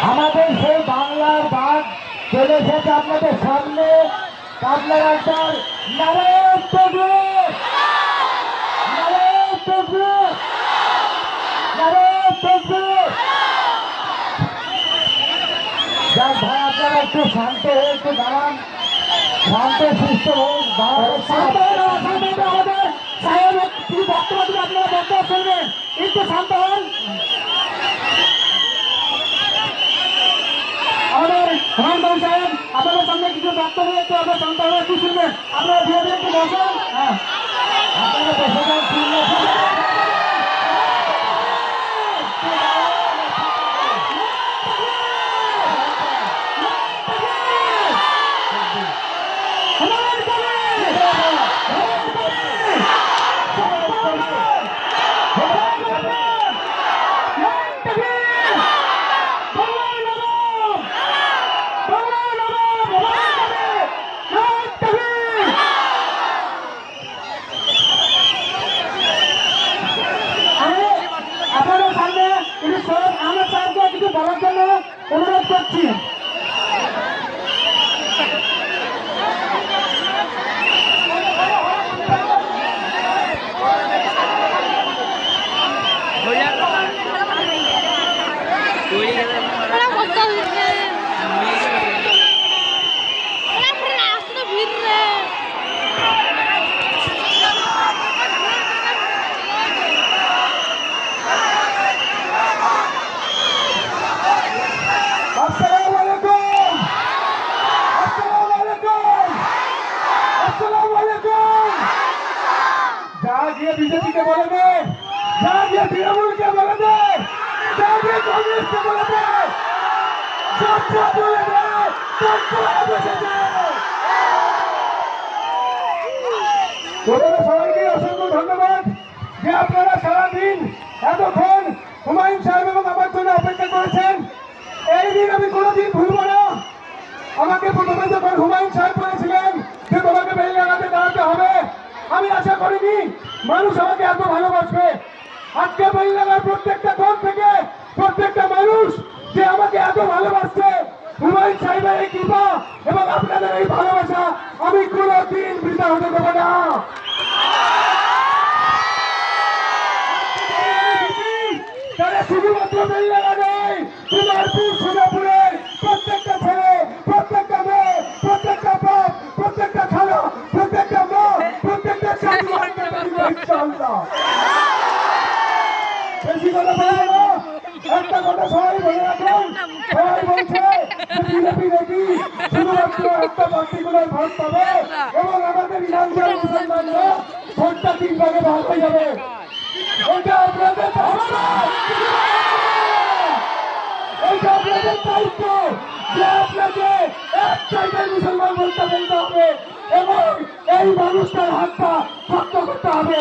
আমাদের সেই বাংলার বাঘ চলে এসেছে আপনাদের সামনে। আপনারা একবার নারায়ণ তকবীর, নারায়ণ তকবীর, নারায়ণ তকবীর। যাক ভাই, আপনারা একটু শান্ত হয়ে একটু দাঁড়ান, শান্ত সুস্থ হোক। আমাদের সাহেব কি বক্তব্য দিলে আপনারা বক্তব্য শুনবেন, একটু শান্ত হন। আমাদের রহমান সাহেব আপনাদের সামনে কিছু বক্তব্য একটু আপনার শান্ত হয়ে একটু শুনবেন। আপনারা ধীরে ধীরে একটু বসেন। হ্যাঁ, আপনারা বসে যান। আপনাদের সামনে কিছু সব আমার সাহেবকে কিছু বলার জন্য অনুরোধ করছি। বিজেপিকে বলে দে, যা দিয়ে তৃণমূলকে বলে দে, যা দিয়ে কংগ্রেসকে বলে দে, সবটা বলে দে, প্রথমে সবাইকে অসংখ্য ধন্যবাদ যে আপনারা সারাদিন এতক্ষণ হুমায়ুন সাহেব এবং আমার জন্য অপেক্ষা করেছেন। এই দিন আমি কোনোদিন ভুলব না। আমাকে প্রথমে যখন হুমায়ুন সাহেব বলেছিলেন যে তোমাকে বেলডাঙাতে দাঁড়াতে হবে, আমি আশা করিনি মানুষ আমাকে এত ভালোবাসবে। আজকে বেলডাঙার প্রত্যেকটা ঘর থেকে প্রত্যেকটা মানুষ যে আমাকে এত ভালোবাসছে, হুমায়ুন সাহেবের এই কৃপা এবং আপনাদের এই ভালোবাসা আমি কোনোদিন বৃথা হতে দেবো না। তারা শুধুমাত্র বেলডাঙা নয়, কুমারপুর সোনাপুরের প্রত্যেকটা ছেলে, প্রত্যেকটা মেয়ে, প্রত্যেকটা বাপ, প্রত্যেকটা খালা, প্রত্যেকটা মা, প্রত্যেকটা বেশি কথা বলবো না। একটা কথা সবাই বলে রাখুন, সবাই বলছে বিজেপি নাকি শুধুমাত্র একটা পার্টিকুলার ভোট পাবে এবং আমাদের ইরানজার মুসলমানরা ভোটটা 3 ভাগে ভাগ হয়ে যাবে। এটা আপনাদের এটা আপনাদের দায়িত্ব যে আপনাকে এক টাইপের মুসলমান বলতে বলতে হবে এবং এই মানুষটার হাতটা শক্ত করতে হবে।